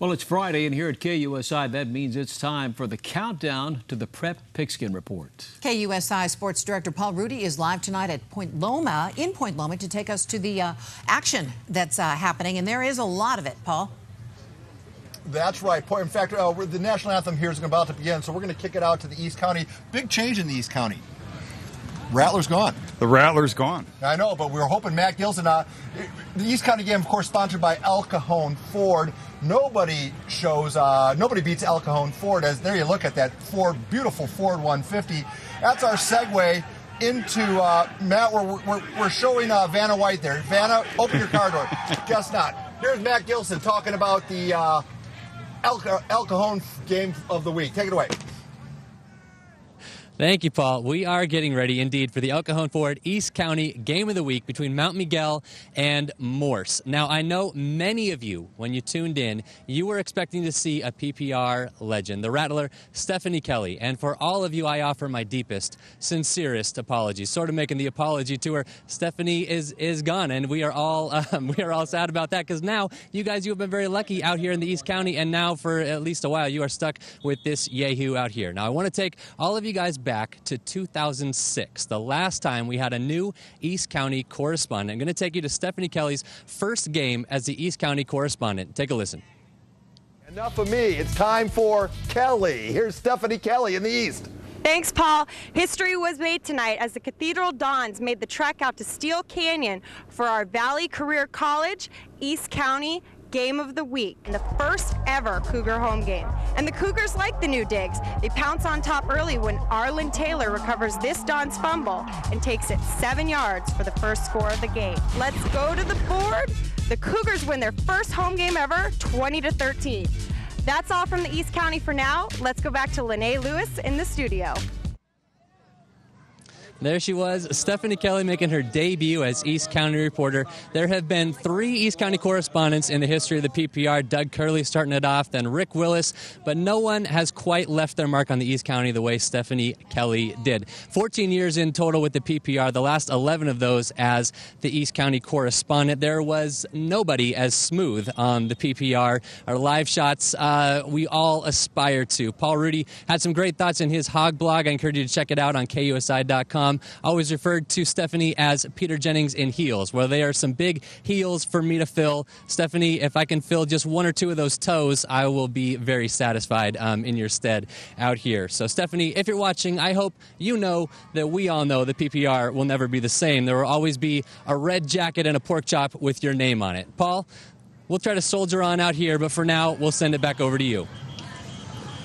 Well, it's Friday, and here at KUSI, that means it's time for the countdown to the Prep Pigskin Report. KUSI Sports Director Paul Rudy is live tonight at Point Loma, to take us to the action that's happening, and there is a lot of it, Paul. That's right. In fact, the national anthem here is about to begin, so we're going to kick it out to the East County. Big change in the East County. Rattler's gone. The Rattler's gone. I know, but we were hoping Matt Gilson. The East County game, of course, sponsored by El Cajon Ford. Nobody beats El Cajon Ford. As there you look at that Ford, beautiful Ford 150. That's our segue into Matt. We're showing Vanna White there. Vanna, open your car door. Guess not. Here's Matt Gilson talking about the El Cajon game of the week. Take it away. Thank you, Paul. We are getting ready, indeed, for the El Cajon Ford East County Game of the Week between Mount Miguel and Morse. Now, I know many of you, when you tuned in, you were expecting to see a PPR legend, the Rattler, Stephanie Kelly. And for all of you, I offer my deepest, sincerest apologies. Sort of making the apology to her. Stephanie is gone, and we are all sad about that, because now you guys, you have been very lucky out here in the East County, and now for at least a while, you are stuck with this yahoo out here. Now, I want to take all of you guys back to 2006, the last time we had a new East County correspondent. I'm going to take you to Stephanie Kelly's first game as the East County correspondent. Take a listen. Enough of me. It's time for Kelly. Here's Stephanie Kelly in the East. Thanks, Paul. History was made tonight as the Cathedral Dons made the trek out to Steel Canyon for our Valley Career College East County Game of the Week, the first ever Cougar home game. And the Cougars like the new digs. They pounce on top early when Arlen Taylor recovers this Don's fumble and takes it 7 yards for the first score of the game. Let's go to the board. The Cougars win their first home game ever, 20-13. That's all from the East County for now. Let's go back to Lene Lewis in the studio. There she was, Stephanie Kelly making her debut as East County reporter. There have been 3 East County correspondents in the history of the PPR. Doug Curley starting it off, then Rick Willis, but no one has quite left their mark on the East County the way Stephanie Kelly did. 14 years in total with the PPR, the last 11 of those as the East County correspondent. There was nobody as smooth on the PPR. Our live shots, we all aspire to. Paul Rudy had some great thoughts in his Hog blog. I encourage you to check it out on KUSI.com. Always referred to Stephanie as Peter Jennings in heels. Well, they are some big heels for me to fill. Stephanie, if I can fill just 1 or 2 of those toes, I will be very satisfied in your stead out here. So, Stephanie, if you're watching, I hope you know that we all know the PPR will never be the same. There will always be a red jacket and a pork chop with your name on it. Paul, we'll try to soldier on out here, but for now, we'll send it back over to you.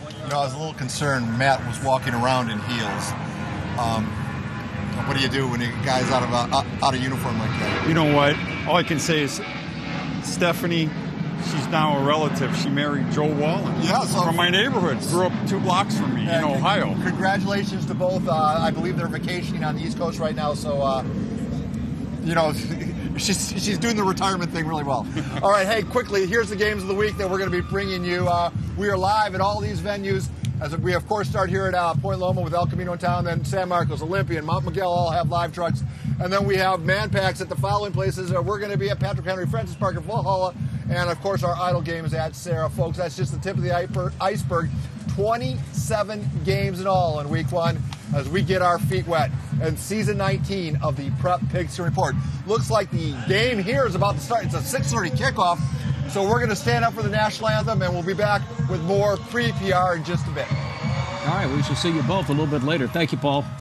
You know, I was a little concerned Matt was walking around in heels. What do you do when a guy's out of uniform like that? You know what? All I can say is Stephanie, she's now a relative. She married Joe Wallen. Yeah, so from my neighborhood. Grew up 2 blocks from me in Ohio. Congratulations to both. I believe they're vacationing on the East Coast right now, so you know, she's doing the retirement thing really well. All right, hey, quickly, here's the games of the week that we're going to be bringing you. We are live at all these venues. As we, of course, start here at Point Loma with El Camino in town, then San Marcos, Olympia, and Mount Miguel all have live trucks. And then we have man packs at the following places. We're going to be at Patrick Henry, Francis Park, and Valhalla. And, of course, our idol game is at Sarah. Folks, that's just the tip of the iceberg. 27 games in all in week 1 as we get our feet wet. And season 19 of the Prep Pigskin Report. Looks like the game here is about to start. It's a 6:30 kickoff. So we're going to stand up for the national anthem, and we'll be back with more Pre-PPR in just a bit. All right, we shall see you both a little bit later. Thank you, Paul.